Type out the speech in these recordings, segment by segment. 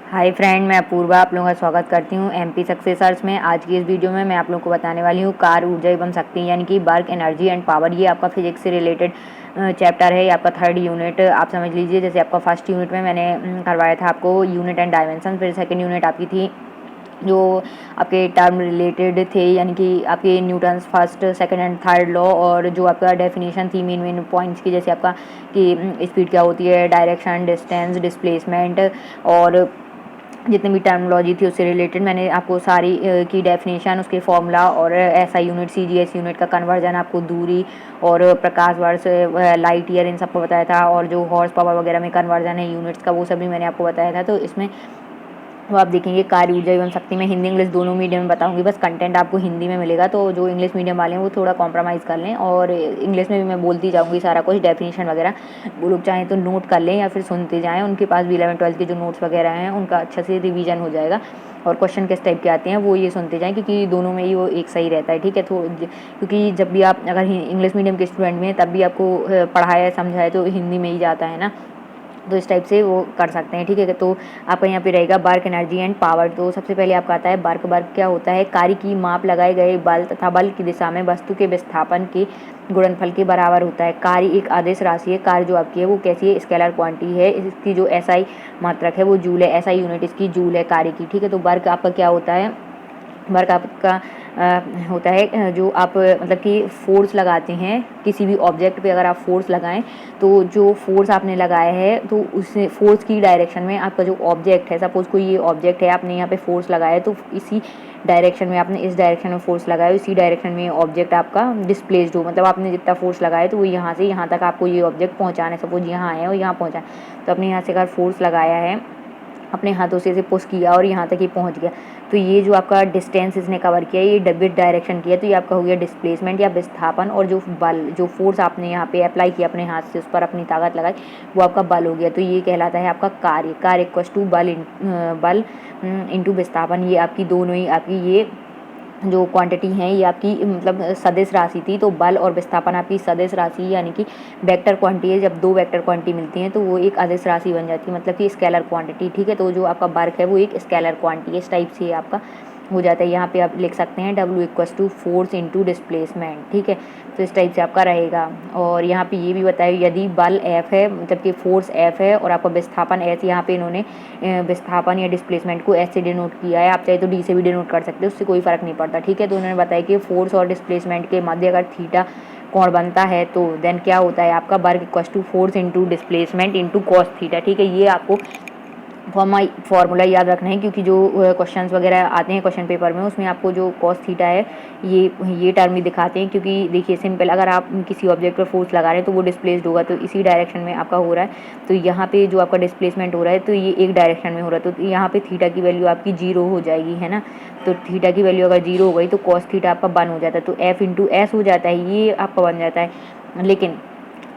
Hi friend, मैं अपूर्वा आप लोगों का स्वागत करती हूँ एमपी सक्सेसर्स में। आज की इस वीडियो में मैं आप लोगों को बताने वाली हूँ कार ऊर्जा एवं शक्ति यानी कि वर्क एनर्जी एंड पावर। ये आपका फिजिक्स से रिलेटेड चैप्टर है। ये आपका 3rd यूनिट आप समझ लीजिए। जैसे आपका 1st यूनिट में मैंने करवाया था आपको यूनिट एंड डायमेंशन, फिर 2nd यूनिट आपकी थी जो आपके टर्म रिलेटेड थे यानी कि आपके Newton's first second and third law, और जो आपका डेफिनेशन थी मेन पॉइंट्स की, जैसे आपका कि स्पीड क्या होती है, डायरेक्शन, डिस्टेंस, डिस्प्लेसमेंट, और जितनी भी टर्मिनोलॉजी थी उससे रिलेटेड मैंने आपको सारी की डेफिनेशन, उसके फॉर्मूला, और ऐसा यूनिट सीजीएस यूनिट का कन्वर्जन, आपको दूरी और प्रकाश वर्ष, लाइट ईयर, इन सबको बताया था। और जो हॉर्स पावर वगैरह में कन्वर्जन है यूनिट्स का, वो सभी मैंने आपको बताया था। तो इसमें तो आप देखेंगे कार्य ऊर्जा एवं शक्ति में हिंदी इंग्लिश दोनों मीडियम में बताऊंगी, बस कंटेंट आपको हिंदी में मिलेगा। तो जो इंग्लिश मीडियम वाले हैं वो थोड़ा कॉम्प्रोमाइज़ कर लें, और इंग्लिश में भी मैं बोलती जाऊंगी सारा कुछ, डेफिनेशन वगैरह। वो लोग चाहें तो नोट कर लें या फिर सुनते जाएं। उनके पास भी 11th-12th के जो नोट्स वगैरह हैं उनका अच्छा से रिवीजन हो जाएगा, और क्वेश्चन किस टाइप के आते हैं वो ये सुनते जाएं, क्योंकि दोनों में ही वो एक सही रहता है। ठीक है, तो क्योंकि जब भी आप अगर इंग्लिश मीडियम के स्टूडेंट में तब भी आपको पढ़ाया समझाए तो हिंदी में ही जाता है ना, तो इस टाइप से वो कर सकते हैं। ठीक है, तो आपका यहाँ पे रहेगा वर्क एनर्जी एंड पावर। तो सबसे पहले आपका आता है वर्क। वर्क क्या होता है? कार्य की माप लगाए गए बल तथा बल की दिशा में वस्तु के विस्थापन के गुणनफल के बराबर होता है। कार्य एक आदेश राशि है। कार्य जो आपकी है वो कैसी है? स्केलर क्वांटिटी है। इसकी जो एसआई मात्रक है वो जूल है। एसआई यूनिट इसकी जूल है कार्य की। ठीक है, तो वर्क आपका क्या होता है? वर्क आपका होता है जो आप मतलब कि फोर्स लगाते हैं किसी भी ऑब्जेक्ट पे। अगर आप फोर्स लगाएं तो जो फोर्स आपने लगाया है तो उस फोर्स की डायरेक्शन में आपका जो ऑब्जेक्ट है, सपोज कोई ये ऑब्जेक्ट है, आपने यहाँ पे फोर्स लगाया है, तो इसी डायरेक्शन में, आपने इस डायरेक्शन में फोर्स लगाया, इसी डायरेक्शन में ऑब्जेक्ट आपका डिस्प्लेस्ड हो। मतलब आपने जितना फोर्स लगाया तो वो यहाँ से यहाँ तक आपको ये ऑब्जेक्ट पहुँचाना है। सपोज यहाँ आए और यहाँ पहुँचा, तो आपने यहाँ से अगर फोर्स लगाया है, अपने हाथों से इसे पुश किया और यहाँ तक ये पहुँच गया, तो ये जो आपका डिस्टेंस इसने कवर किया, ये विद डायरेक्शन किया, तो ये आपका हो गया डिस्प्लेसमेंट या विस्थापन। और जो बल, जो फोर्स आपने यहाँ पे अप्लाई किया अपने हाथ से, उस पर अपनी ताकत लगाई, वो आपका बल हो गया। तो ये कहलाता है आपका कार्य। कार्य इक्वल्स टू बल इंटू विस्थापन। ये आपकी दोनों ही आपकी ये जो क्वांटिटी हैं ये आपकी मतलब सदिश राशि थी। तो बल और विस्थापन आपकी सदिश राशि यानी कि वेक्टर क्वांटिटी है। जब दो वेक्टर क्वांटिटी मिलती हैं तो वो एक अदिश राशि बन जाती है, मतलब कि स्केलर क्वांटिटी। ठीक है, तो जो आपका वर्क है वो एक स्केलर क्वांटिटी है। इस टाइप से आपका हो जाता है। यहाँ पे आप लिख सकते हैं W equals to force into displacement. ठीक है, तो इस टाइप से आपका रहेगा। और यहाँ पे ये भी बताया, यदि बल F है, मतलब कि फोर्स F है, और आपका विस्थापन S, यहाँ पे इन्होंने विस्थापन या डिस्प्लेसमेंट को S से डिनोट किया है। आप चाहे तो D से भी डिनोट कर सकते हो, उससे कोई फ़र्क नहीं पड़ता। ठीक है, तो उन्होंने बताया कि फोर्स और डिस्प्लेसमेंट के मध्य अगर थीटा कोण बनता है तो देन क्या होता है आपका work equals to force into displacement into cos theta. ठीक है, ये आपको फॉर्मूला याद रखना है, क्योंकि जो क्वेश्चंस वगैरह आते हैं क्वेश्चन पेपर में, उसमें आपको जो कॉस थीटा है ये टर्म ही दिखाते हैं। क्योंकि देखिए सिंपल, अगर आप किसी ऑब्जेक्ट पर फोर्स लगा रहे हैं तो वो डिस्प्लेस्ड होगा, तो इसी डायरेक्शन में आपका हो रहा है। तो यहाँ पे जो आपका डिस्प्लेसमेंट हो रहा है तो ये एक डायरेक्शन में हो रहा है, तो यहाँ पे थीटा की वैल्यू आपकी 0 हो जाएगी, है ना। तो थीटा की वैल्यू अगर 0 हो गई तो कॉस थीटा आपका 1 हो जाता है, तो F इंटू एस हो जाता है, ये आपका बन जाता है। लेकिन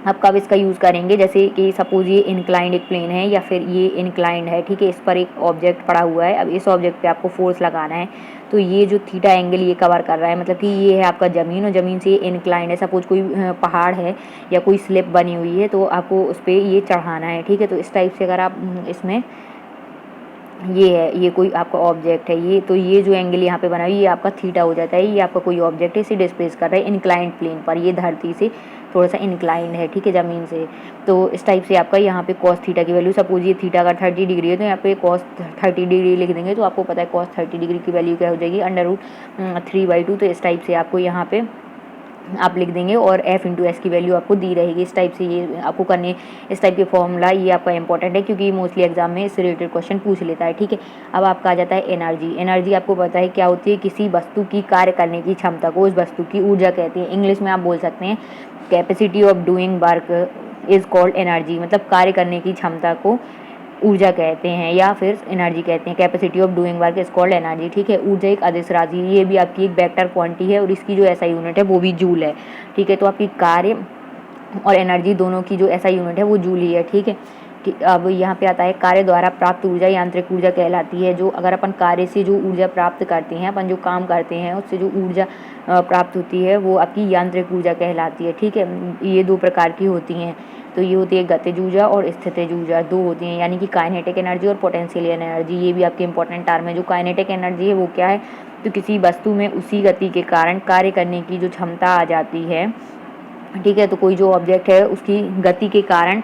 आप कब इसका यूज़ करेंगे? जैसे कि सपोज ये इंक्लाइंड एक प्लेन है या फिर ये इंक्लाइंड है, ठीक है, इस पर एक ऑब्जेक्ट पड़ा हुआ है। अब इस ऑब्जेक्ट पे आपको फोर्स लगाना है, तो ये जो थीटा एंगल ये कवर कर रहा है, मतलब कि ये है आपका ज़मीन, और ज़मीन से ये इंक्लाइंड है। सपोज कोई पहाड़ है या कोई स्लिप बनी हुई है, तो आपको उस पर ये चढ़ाना है। ठीक है, तो इस टाइप से अगर आप इसमें ये है, ये कोई आपका ऑब्जेक्ट है, ये तो ये जो एंगल यहाँ पे बना हुआ है ये आपका थीटा हो जाता है। ये आपका कोई ऑब्जेक्ट है, इसे डिस्प्लेस कर रहा है इंक्लाइंड प्लेन पर, ये धरती से थोड़ा सा इंक्लाइंड है, ठीक है, ज़मीन से। तो इस टाइप से आपका यहाँ पे कॉस थीटा की वैल्यू, सपोज ये थीटा अगर 30 डिग्री है तो यहाँ पे कॉस 30 डिग्री लिख देंगे, तो आपको पता है कॉस 30 डिग्री की वैल्यू क्या हो जाएगी, √3/2। तो इस टाइप से आपको यहाँ पे आप लिख देंगे, और F इंटू एस की वैल्यू आपको दी रहेगी। इस टाइप से ये आपको करने, इस टाइप के फॉर्मूला ये आपका इंपॉर्टेंट है, क्योंकि मोस्टली एग्जाम में इससे रिलेटेड क्वेश्चन पूछ लेता है। ठीक है, अब आपका आ जाता है एनर्जी। एनर्जी आपको पता है क्या होती है? किसी वस्तु की कार्य करने की क्षमता को उस वस्तु की ऊर्जा कहते हैं। इंग्लिश में आप बोल सकते हैं capacity of doing work is called energy. मतलब कार्य करने की क्षमता को ऊर्जा कहते हैं या फिर एनर्जी कहते हैं। Capacity of doing work is called energy. ठीक है, ऊर्जा एक अदिश राशि, ये भी आपकी एक वेक्टर क्वांटिटी है, और इसकी जो एसआई यूनिट है वो भी जूल है। ठीक है, तो आपकी कार्य और एनर्जी दोनों की जो एसआई यूनिट है वो जूल ही है। ठीक है, अब यहाँ पे आता है कार्य द्वारा प्राप्त ऊर्जा यांत्रिक ऊर्जा कहलाती है। जो अगर अपन कार्य से जो ऊर्जा प्राप्त करते हैं, अपन जो काम करते हैं उससे जो ऊर्जा प्राप्त होती है वो आपकी यांत्रिक ऊर्जा कहलाती है। ठीक है, ये 2 प्रकार की होती हैं। तो ये होती है गतिज ऊर्जा और स्थितिज ऊर्जा, 2 होती हैं, यानी कि काइनेटिक एनर्जी और पोटेंशियल एनर्जी। ये भी आपके इंपॉर्टेंट टर्म है। जो काइनेटिक एनर्जी है वो क्या है, तो किसी वस्तु में उसी गति के कारण कार्य करने की जो क्षमता आ जाती है। ठीक है, तो कोई जो ऑब्जेक्ट है उसकी गति के कारण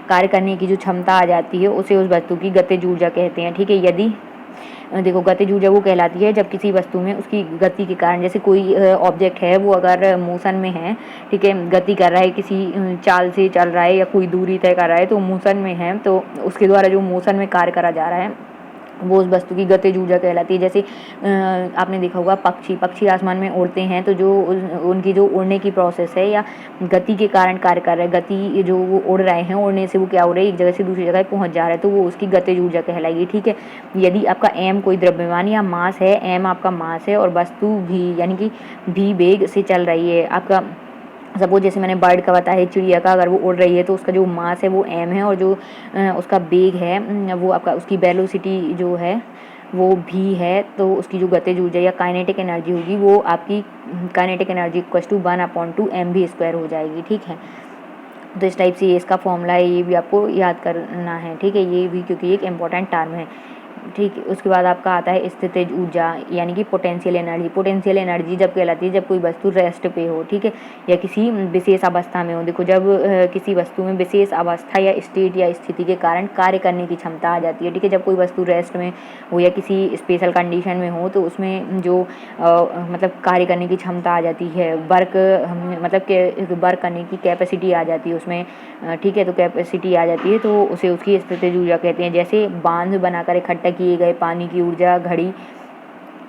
कार्य करने की जो क्षमता आ जाती है उसे उस वस्तु की गतिज ऊर्जा कहते हैं। ठीक है, यदि देखो गतिज ऊर्जा वो कहलाती है जब किसी वस्तु में उसकी गति के कारण, जैसे कोई ऑब्जेक्ट है वो अगर मोशन में है, ठीक है, गति कर रहा है, किसी चाल से चल रहा है या कोई दूरी तय कर रहा है, तो मोशन में है, तो उसके द्वारा जो मोशन में कार्य करा जा रहा है वो उस वस्तु की गतिज ऊर्जा कहलाती है। जैसे आपने देखा होगा पक्षी आसमान में उड़ते हैं, तो जो उनकी जो उड़ने की प्रोसेस है या गति के कारण कार्य कर रहे हैं, गति जो वो उड़ रहे हैं, उड़ने से वो क्या हो रहा है, एक जगह से दूसरी जगह पहुंच जा रहा है, तो वो उसकी गतिज ऊर्जा कहलाएगी। ठीक है, यदि आपका एम कोई द्रव्यमान या मास है, एम आपका मास है और वस्तु भी यानी कि भी वेग से चल रही है, आपका सपोज जैसे मैंने बर्ड का बताया, चिड़िया का अगर वो उड़ रही है तो उसका जो मास है वो एम है और जो उसका वेग है वो आपका, उसकी वेलोसिटी जो है वो भी है, तो उसकी जो गतिज ऊर्जा या काइनेटिक एनर्जी होगी वो आपकी kinetic energy equal to 1/2mv² हो जाएगी। ठीक है, तो इस टाइप से ये इसका फॉर्मूला है, ये भी आपको याद करना है। ठीक है, ये भी क्योंकि एक इम्पॉर्टेंट टर्म है। ठीक है, उसके बाद आपका आता है स्थितिज ऊर्जा यानी कि पोटेंशियल एनर्जी। पोटेंशियल एनर्जी जब कहलाती है जब कोई वस्तु रेस्ट पे हो, ठीक है, या किसी विशेष अवस्था में हो। देखो जब किसी वस्तु में विशेष अवस्था या स्टेट या स्थिति के कारण कार्य करने की क्षमता आ जाती है। ठीक है, जब कोई वस्तु रेस्ट में हो या किसी स्पेशल कंडीशन में हो तो उसमें जो मतलब कार्य करने की क्षमता आ जाती है, वर्क मतलब वर्क करने की कैपेसिटी आ जाती है उसमें। ठीक है, तो कैपेसिटी आ जाती है तो उसे उसकी स्थितिज ऊर्जा कहते हैं। जैसे बांध बनाकर इकट्ठा किए गए पानी की ऊर्जा, घड़ी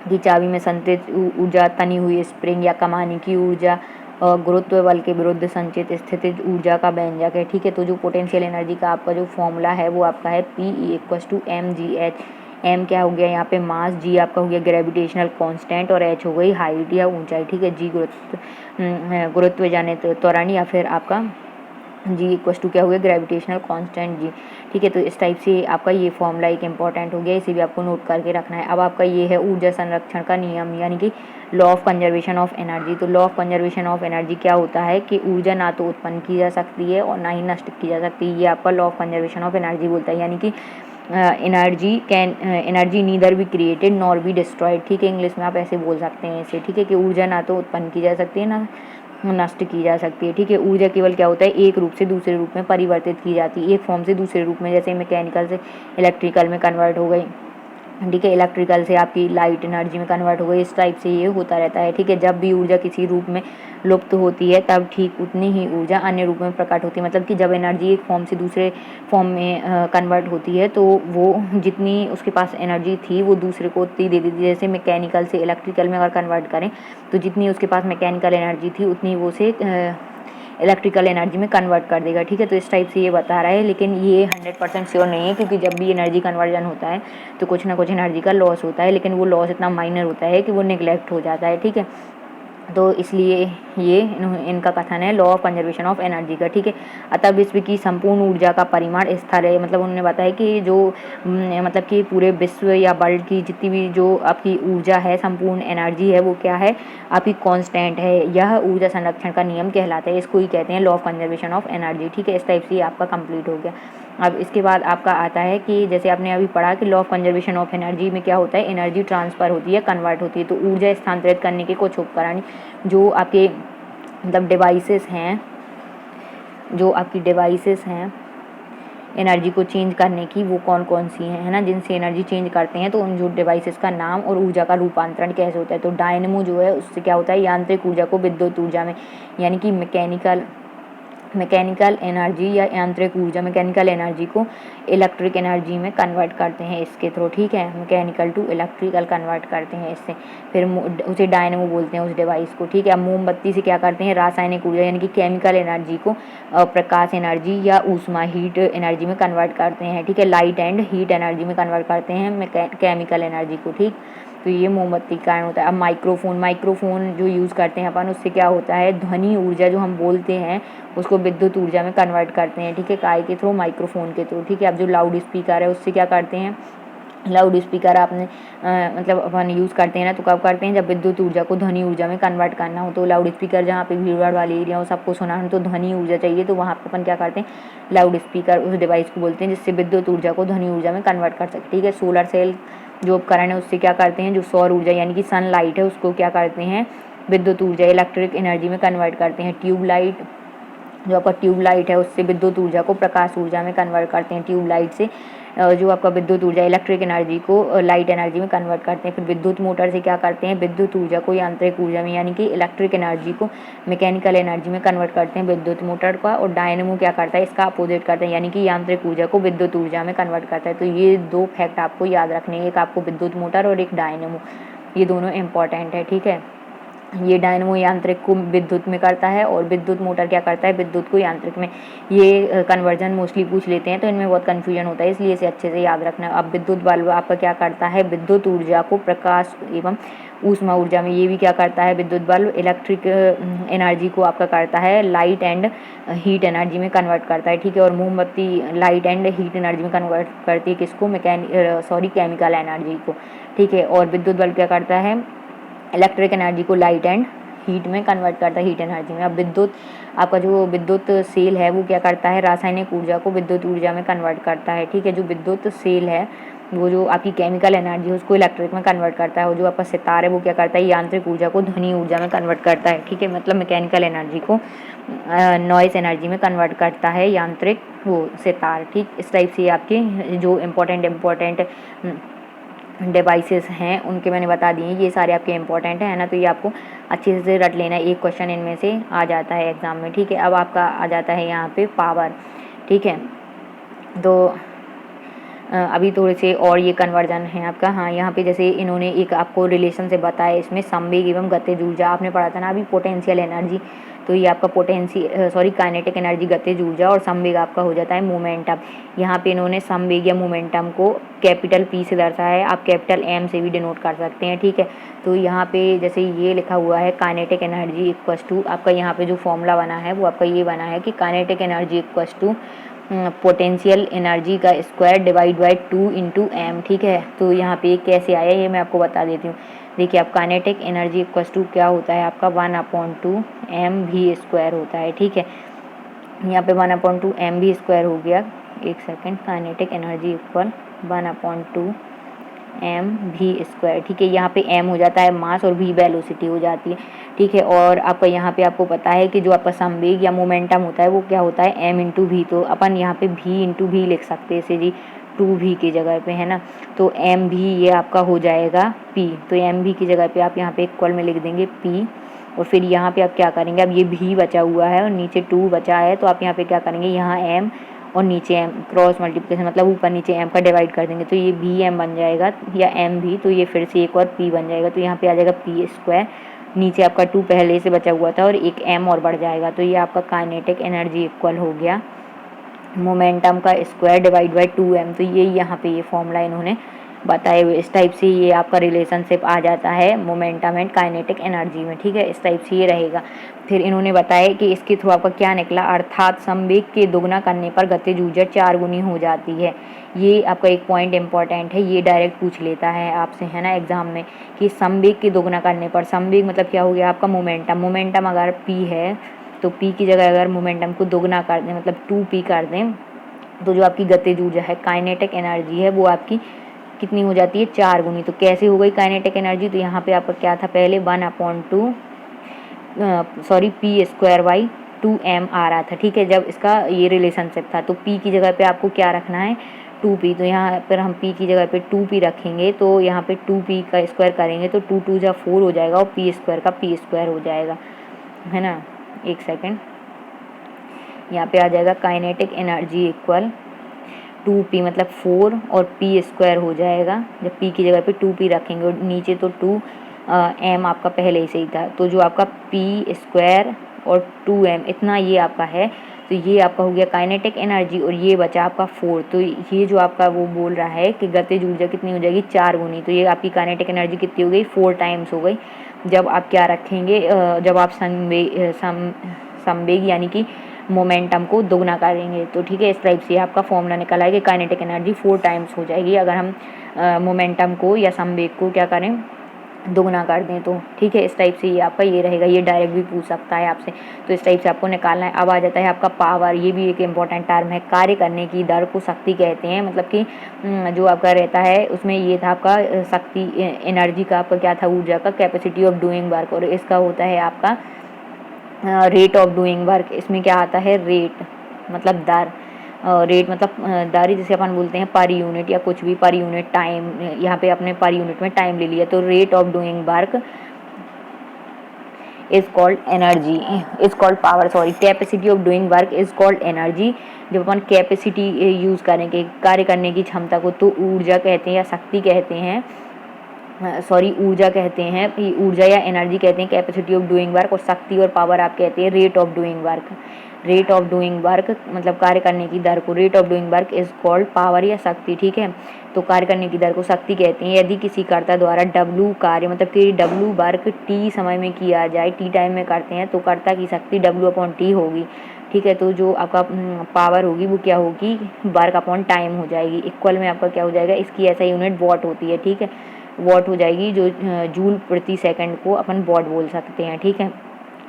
की चाबी में संचित ऊर्जा, तनी हुई स्प्रिंग या कमानी की ऊर्जा, गुरुत्व बल के विरुद्ध संचित स्थितिज ऊर्जा का व्यंजक है। ठीक है, तो जो पोटेंशियल एनर्जी का आपका जो फॉर्मूला है वो आपका है P=mgh। एम क्या हो गया यहाँ पे मास, जी आपका हो गया ग्रेविटेशनल कांस्टेंट और एच हो गई हाइट या ऊंचाई। ठीक है, जी गुरुत्व जाने त्वरण या फिर आपका जी इक्वस टू क्या हो गया ग्रेविटेशनल कांस्टेंट जी। ठीक है, तो इस टाइप से आपका ये फॉर्मूला एक इंपॉर्टेंट हो गया, इसे भी आपको नोट करके रखना है। अब आपका ये है ऊर्जा संरक्षण का नियम यानी कि law of conservation of energy. तो law of conservation of energy क्या होता है कि ऊर्जा ना तो उत्पन्न की जा सकती है और ना ही नष्ट की जा सकती है, ये आपका law of conservation of energy बोलता है। यानी कि energy neither be created nor be destroyed. ठीक है, इंग्लिश में आप ऐसे बोल सकते हैं इसे। ठीक है, कि ऊर्जा ना तो उत्पन्न की जा सकती है ना नष्ट की जा सकती है। ठीक है, ऊर्जा केवल क्या होता है एक रूप से दूसरे रूप में परिवर्तित की जाती है, एक फॉर्म से दूसरे रूप में, जैसे मैकेनिकल से इलेक्ट्रिकल में कन्वर्ट हो गई। ठीक है, इलेक्ट्रिकल से आपकी लाइट एनर्जी में कन्वर्ट हो गई, इस टाइप से ये होता रहता है। ठीक है, जब भी ऊर्जा किसी रूप में लुप्त होती है तब ठीक उतनी ही ऊर्जा अन्य रूप में प्रकट होती है। मतलब कि जब एनर्जी एक फॉर्म से दूसरे फॉर्म में कन्वर्ट होती है तो वो जितनी उसके पास एनर्जी थी वो दूसरे को उतनी दे देती है। जैसे मैकेनिकल से इलेक्ट्रिकल में अगर कन्वर्ट करें तो जितनी उसके पास मैकेनिकल एनर्जी थी उतनी वो से इलेक्ट्रिकल एनर्जी में कन्वर्ट कर देगा। ठीक है, तो इस टाइप से ये बता रहा है, लेकिन ये 100% श्योर नहीं है क्योंकि जब भी एनर्जी कन्वर्जन होता है तो कुछ ना कुछ एनर्जी का लॉस होता है, लेकिन वो लॉस इतना माइनर होता है कि वो निगलेक्ट हो जाता है। ठीक है, तो इसलिए ये इनका कथन है law of conservation of energy का। ठीक है, अतः विश्व की संपूर्ण ऊर्जा का परिमाण स्थिर है। मतलब उन्होंने बताया कि जो मतलब कि पूरे विश्व या वर्ल्ड की जितनी भी जो आपकी ऊर्जा है, संपूर्ण एनर्जी है, वो क्या है आपकी कांस्टेंट है। यह ऊर्जा संरक्षण का नियम कहलाता है, इसको ही कहते हैं law of conservation of energy. ठीक है, इस टाइप से आपका कंप्लीट हो गया। अब इसके बाद आपका आता है कि जैसे आपने अभी पढ़ा कि law of conservation of energy में क्या होता है, एनर्जी ट्रांसफ़र होती है, कन्वर्ट होती है। तो ऊर्जा स्थानांतरित करने के कुछ उपकरण जो आपके मतलब डिवाइसेस हैं, जो आपकी डिवाइसेस हैं एनर्जी को चेंज करने की, वो कौन कौन सी हैं, है ना, जिनसे एनर्जी चेंज करते हैं। तो उन जो डिवाइसेस का नाम और ऊर्जा का रूपांतरण कैसे होता है। तो डायनेमो जो है उससे क्या होता है यांत्रिक ऊर्जा को विद्युत ऊर्जा में यानी कि मैकेनिकल एनर्जी या यांत्रिक ऊर्जा मैकेनिकल एनर्जी को इलेक्ट्रिक एनर्जी में कन्वर्ट करते हैं इसके थ्रू। ठीक है, मैकेनिकल टू इलेक्ट्रिकल कन्वर्ट करते हैं इससे, फिर उसे डायनेमो बोलते हैं उस डिवाइस को। ठीक है, मोमबत्ती से क्या करते हैं रासायनिक ऊर्जा यानी कि केमिकल एनर्जी को प्रकाश एनर्जी या ऊष्मा हीट एनर्जी में कन्वर्ट करते हैं। ठीक है, लाइट एंड हीट एनर्जी में कन्वर्ट करते हैं केमिकल एनर्जी को। ठीक, तो ये मोमबत्ती का कारण होता है। अब माइक्रोफोन जो यूज़ करते हैं अपन, उससे क्या होता है, ध्वनि ऊर्जा जो हम बोलते हैं उसको विद्युत ऊर्जा में कन्वर्ट करते हैं, ठीक है, काय के थ्रू, माइक्रोफोन के थ्रू, ठीक है। अब जो लाउड स्पीकर है उससे क्या करते हैं, लाउड स्पीकर आपने मतलब अपन यूज़ करते हैं ना, तो कब करते हैं, जब विद्युत ऊर्जा को ध्वनि ऊर्जा में कन्वर्ट करना हो। तो लाउड स्पीकर जहाँ पे भीड़ भाड़ वाले एरिया हो, सबको सुना हो, तो ध्वनि ऊर्जा चाहिए, तो वहाँ पे अपन क्या करते हैं, लाउड स्पीकर उस डिवाइस को बोलते हैं जिससे विद्युत ऊर्जा को ध्वनि ऊर्जा में कन्वर्ट कर सकते, ठीक है। सोलर सेल जो उपकरण है उससे क्या करते हैं, जो सौर ऊर्जा यानी कि सनलाइट है उसको क्या करते हैं, विद्युत ऊर्जा इलेक्ट्रिक एनर्जी में कन्वर्ट करते हैं। ट्यूबलाइट, जो आपका ट्यूबलाइट है उससे विद्युत ऊर्जा को प्रकाश ऊर्जा में कन्वर्ट करते हैं। ट्यूबलाइट से जो आपका विद्युत ऊर्जा इलेक्ट्रिक एनर्जी को लाइट एनर्जी में कन्वर्ट करते हैं। फिर विद्युत मोटर से क्या करते हैं, विद्युत ऊर्जा को यांत्रिक ऊर्जा में यानी कि इलेक्ट्रिक एनर्जी को मैकेनिकल एनर्जी में कन्वर्ट करते हैं विद्युत मोटर का। और डायनेमो क्या करता है, इसका अपोजिट करता है, यानी कि यांत्रिक ऊर्जा को विद्युत ऊर्जा में कन्वर्ट करता है। तो ये 2 फैक्ट आपको याद रखने हैं, एक आपको विद्युत मोटर और एक डायनेमो, ये दोनों इंपॉर्टेंट है, ठीक है। ये डायनेमो यांत्रिक को विद्युत में करता है और विद्युत मोटर क्या करता है, विद्युत को यांत्रिक में। ये कन्वर्जन मोस्टली पूछ लेते हैं तो इनमें बहुत कन्फ्यूजन होता है, इसलिए इसे अच्छे से याद रखना। अब विद्युत बल्ब आपका क्या करता है, विद्युत ऊर्जा को प्रकाश एवं ऊष्मा ऊर्जा में, ये भी क्या करता है, विद्युत बल्ब इलेक्ट्रिक एनर्जी को आपका करता है लाइट एंड हीट एनर्जी में कन्वर्ट करता है, ठीक है। और मोमबत्ती लाइट एंड हीट एनर्जी में कन्वर्ट करती है किसको, केमिकल एनर्जी को, ठीक है। और विद्युत बल्ब क्या करता है, इलेक्ट्रिक एनर्जी को लाइट एंड हीट में कन्वर्ट करता है, हीट एनर्जी में। अब विद्युत आपका जो विद्युत सेल है वो क्या करता है, रासायनिक ऊर्जा को विद्युत ऊर्जा में कन्वर्ट करता है, ठीक है। जो विद्युत सेल है वो जो आपकी केमिकल एनर्जी है उसको इलेक्ट्रिक में कन्वर्ट करता है। और जो आपका सितार है वो क्या करता है, यांत्रिक ऊर्जा को ध्वनि ऊर्जा में कन्वर्ट करता है, ठीक है। मतलब मैकेनिकल एनर्जी को नॉइस एनर्जी में कन्वर्ट करता है यांत्रिक वो सितार, ठीक। इस टाइप से आपके जो इम्पोर्टेंट डिवाइसेस हैं उनके मैंने बता दिए, ये सारे आपके इंपॉर्टेंट है ना, तो ये आपको अच्छे से रट लेना है, एक क्वेश्चन इनमें से आ जाता है एग्जाम में, ठीक है। अब आपका आ जाता है यहाँ पे पावर, ठीक है। तो अभी थोड़े से और ये कन्वर्जन है आपका, हाँ, यहाँ पे जैसे इन्होंने एक आपको रिलेशन से बताया, इसमें संवेग एवं गतिज ऊर्जा आपने पढ़ा था ना अभी, पोटेंशियल एनर्जी, तो ये आपका काइनेटिक एनर्जी गतिज ऊर्जा, और संवेग आपका हो जाता है मोमेंटम। यहाँ पे इन्होंने संवेग या मोमेंटम को कैपिटल P से दर्शाया है, आप कैपिटल M से भी डिनोट कर सकते हैं, ठीक है। तो यहाँ पे जैसे ये लिखा हुआ है काइनेटिक एनर्जी इक्वस टू, आपका यहाँ पे जो फॉर्मूला बना है वो आपका ये बना है कि kinetic energy equals to potential energy का square divide by 2 into M, ठीक है। तो यहाँ पे कैसे आया ये मैं आपको बता देती हूँ। देखिए, आप काइनेटिक एनर्जी इक्वस टू क्या होता है आपका 1/2 mv स्क्वायर होता है, ठीक है। यहाँ पे 1/2 mv स्क्वायर हो गया, एक second, kinetic energy equal 1/2 mv square, ठीक है। यहाँ पे m हो जाता है मास और v वेलोसिटी हो जाती है, ठीक है। और आपका यहाँ पे आपको पता है कि जो आपका संवेग या मोमेंटम होता है वो क्या होता है, m इंटू वी, तो अपन यहाँ पे v इंटू वी लिख सकते हैं इसे जी, 2v की जगह पे, है ना। तो m भी ये आपका हो जाएगा p, तो m भी की जगह पे आप यहाँ पे इक्वल में लिख देंगे p, और फिर यहाँ पे आप क्या करेंगे, अब ये v बचा हुआ है और नीचे 2 बचा है, तो आप यहाँ पे क्या करेंगे, यहाँ m और नीचे m क्रॉस मल्टीप्लिकेशन, मतलब ऊपर नीचे m का डिवाइड कर देंगे, तो ये vm बन जाएगा या m भी, तो ये फिर से एक और p बन जाएगा, तो यहाँ पे आ जाएगा p स्क्वायर, नीचे आपका 2 पहले से बचा हुआ था और एक m और बढ़ जाएगा, तो ये आपका काइनेटिक एनर्जी इक्वल हो गया मोमेंटम का स्क्वायर डिवाइड बाई 2m। तो ये यहाँ पे ये फॉर्मूला इन्होंने बताए हुए, इस टाइप से ये आपका रिलेशनशिप आ जाता है मोमेंटम एंड काइनेटिक एनर्जी में, ठीक है। इस टाइप से ये रहेगा। फिर इन्होंने बताया कि इसके थ्रू आपका क्या निकला, अर्थात संवेग के दोगुना करने पर गतिज ऊर्जा 4 गुनी हो जाती है। ये आपका एक पॉइंट इंपॉर्टेंट है, ये डायरेक्ट पूछ लेता है आपसे, है ना, एग्जाम में, कि संवेग के दोगुना करने पर, संवेग मतलब क्या हो गया आपका मोमेंटम अगर p है तो p की जगह अगर मोमेंटम को दोगुना कर दें, मतलब 2p कर दें, तो जो आपकी गतिज ऊर्जा है, काइनेटिक एनर्जी है, वो आपकी कितनी हो जाती है, 4 गुनी। तो कैसे हो गई काइनेटिक एनर्जी, तो यहाँ पे आपका क्या था, पहले 1/2 p स्क्वायर बाई 2m आ रहा था, ठीक है, जब इसका ये रिलेशनशिप था। तो p की जगह पे आपको क्या रखना है, 2p, तो यहाँ पर हम p की जगह पे 2p रखेंगे, तो यहाँ पे 2p का स्क्वायर करेंगे तो 2 2 जा 4 हो जाएगा, और p स्क्वायर का p स्क्वायर हो जाएगा, है ना। एक सेकेंड, यहाँ पे आ जाएगा काइनेटिक एनर्जी इक्वल 2p मतलब 4 और p स्क्वायर हो जाएगा, जब p की जगह पे 2p रखेंगे, और नीचे तो 2m आपका पहले ही से ही था, तो जो आपका p स्क्वायर और 2m इतना ये आपका है, तो ये आपका हो गया काइनेटिक एनर्जी और ये बचा आपका 4। तो ये जो आपका वो बोल रहा है कि गतिज ऊर्जा कितनी हो जाएगी 4 गुनी, तो ये आपकी काइनेटिक एनर्जी कितनी हो गई 4 टाइम्स हो गई। जब आप क्या रखेंगे, जब आप संवेग यानी कि मोमेंटम को दोगुना करेंगे। तो ठीक है, इस टाइप से आपका फॉर्मूला निकला है कि काइनेटिक एनर्जी 4 टाइम्स हो जाएगी अगर हम मोमेंटम को या संवेग को क्या करें, दोगुना कर दें। तो ठीक है, इस टाइप से ये आपका ये रहेगा। ये डायरेक्ट भी पूछ सकता है आपसे, तो इस टाइप से आपको निकालना है। अब आ जाता है आपका पावर। ये भी एक इम्पॉर्टेंट टर्म है। कार्य करने की दर को शक्ति कहते हैं, मतलब कि जो आपका रहता है उसमें ये था आपका शक्ति, एनर्जी का आपका क्या था, ऊर्जा का कैपेसिटी ऑफ डूइंग वर्क, और इसका होता है आपका रेट ऑफ डूइंग वर्क। इसमें क्या आता है, रेट मतलब दर, रेट मतलब दर जिसे अपन बोलते हैं पर यूनिट या कुछ भी, पर यूनिट टाइम, यहाँ पे अपने पर यूनिट में टाइम ले लिया। तो rate of doing work is called energy, is called power, sorry, capacity of doing work is called energy. जब अपन कैपेसिटी यूज़ करेंगे कार्य करने की क्षमता को, तो ऊर्जा कहते हैं या शक्ति कहते हैं, सॉरी ऊर्जा कहते हैं, ऊर्जा या एनर्जी कहते हैं कैपेसिटी ऑफ डूइंग वर्क, और शक्ति और पावर आप कहते हैं rate of doing work. Rate of doing work मतलब कार्य करने की दर को rate of doing work is called power या शक्ति। ठीक है, तो कार्य करने की दर को शक्ति कहते हैं। यदि किसी कर्ता द्वारा डब्लू कार्य मतलब कि डब्लू वर्क टी समय में किया जाए, टी टाइम में करते हैं, तो कर्ता की शक्ति डब्लू अपॉन टी होगी। ठीक है, तो जो आपका पावर होगी वो क्या होगी, वर्क अपॉन टाइम हो जाएगी। इक्वल में आपका क्या हो जाएगा, इसकी ऐसा यूनिट वॉट होती है। ठीक है, वॉट हो जाएगी, जो जूल प्रति सेकंड को अपन वॉट बोल सकते हैं। ठीक है,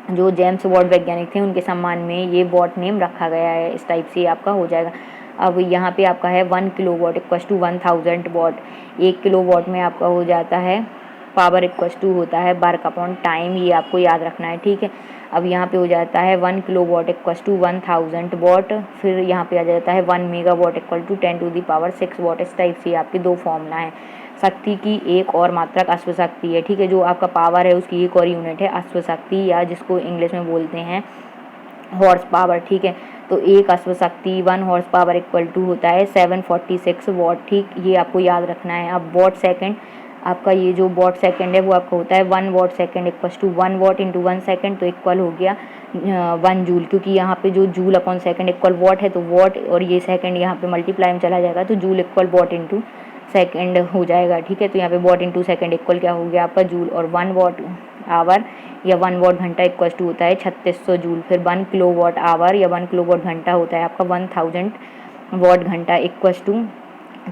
जो जेम्स वॉट वैज्ञानिक थे उनके सम्मान में ये वॉट नेम रखा गया है। इस टाइप से आपका हो जाएगा। अब यहाँ पे आपका है 1 kilowatt equals to 1000 watt. 1 kilowatt में आपका हो जाता है पावर इक्वस टू होता है वर्क अपॉन टाइम, ये आपको याद रखना है। ठीक है, अब यहाँ पे हो जाता है 1 किलोवाट इक्वस टू 1000 वॉट, फिर यहाँ पे आ जाता है 1 मेगावाट इक्वल टू 10⁻6 वॉट। इस टाइप से आपके दो फॉर्मूला हैं। शक्ति की एक और मात्रक अश्व शक्ति है। ठीक है, जो आपका पावर है उसकी एक और यूनिट है अश्व शक्ति, या जिसको इंग्लिश में बोलते हैं हॉर्स पावर। ठीक है, तो एक अश्व शक्ति 1 हॉर्स पावर इक्वल टू होता है 746 वॉट। ठीक, ये आपको याद रखना है। अब वॉट सेकंड, आपका ये जो वॉट सेकंड है वो आपका होता है 1 watt second equal to 1 watt into 1 second, तो इक्वल हो गया 1 जूल, क्योंकि यहाँ पे जो joule upon second equal watt है, तो वॉट और ये सेकंड यहाँ पे मल्टीप्लाई में चला जाएगा, तो joule equal what into second हो जाएगा। ठीक है, तो यहाँ पे वॉट इंटू सेकंड इक्वल क्या हो गया आपका जूल, और 1 वॉट आवर या 1 वॉट घंटा इक्वल टू होता है 3600 जूल। फिर 1 किलो वॉट आवर या 1 किलो वॉट घंटा होता है आपका 1000 वॉट घंटा इक्वल टू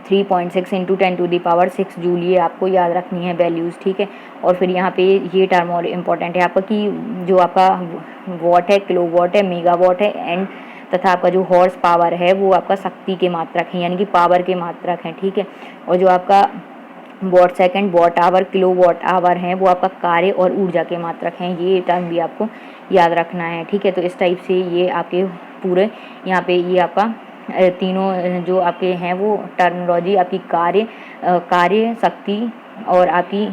3.6 इंटू 10⁻6 जूल। ये आपको याद रखनी है वैल्यूज़। ठीक है, और फिर यहाँ पे ये टर्म और इम्पोर्टेंट है आपका कि जो आपका वॉट है किलो वॉट है मेगावाट है एंड तथा आपका जो हॉर्स पावर है वो आपका शक्ति के मात्रक है, यानी कि पावर के मात्रक हैं। ठीक है, और जो आपका watt second watt hour kilowatt hour हैं वो आपका कार्य और ऊर्जा के मात्रक हैं। ये टर्म भी आपको याद रखना है। ठीक है, तो इस टाइप से ये आपके पूरे यहाँ पे ये आपका तीनों जो आपके हैं वो टर्मिनोलॉजी आपकी कार्य शक्ति और आपकी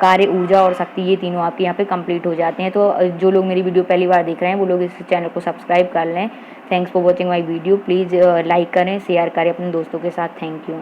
कार्य ऊर्जा और शक्ति, ये तीनों आपके यहाँ पे कंप्लीट हो जाते हैं। तो जो लोग मेरी वीडियो पहली बार देख रहे हैं वो लोग इस चैनल को सब्सक्राइब कर लें। Thanks for watching my video. Please like करें, शेयर करें अपने दोस्तों के साथ। Thank you.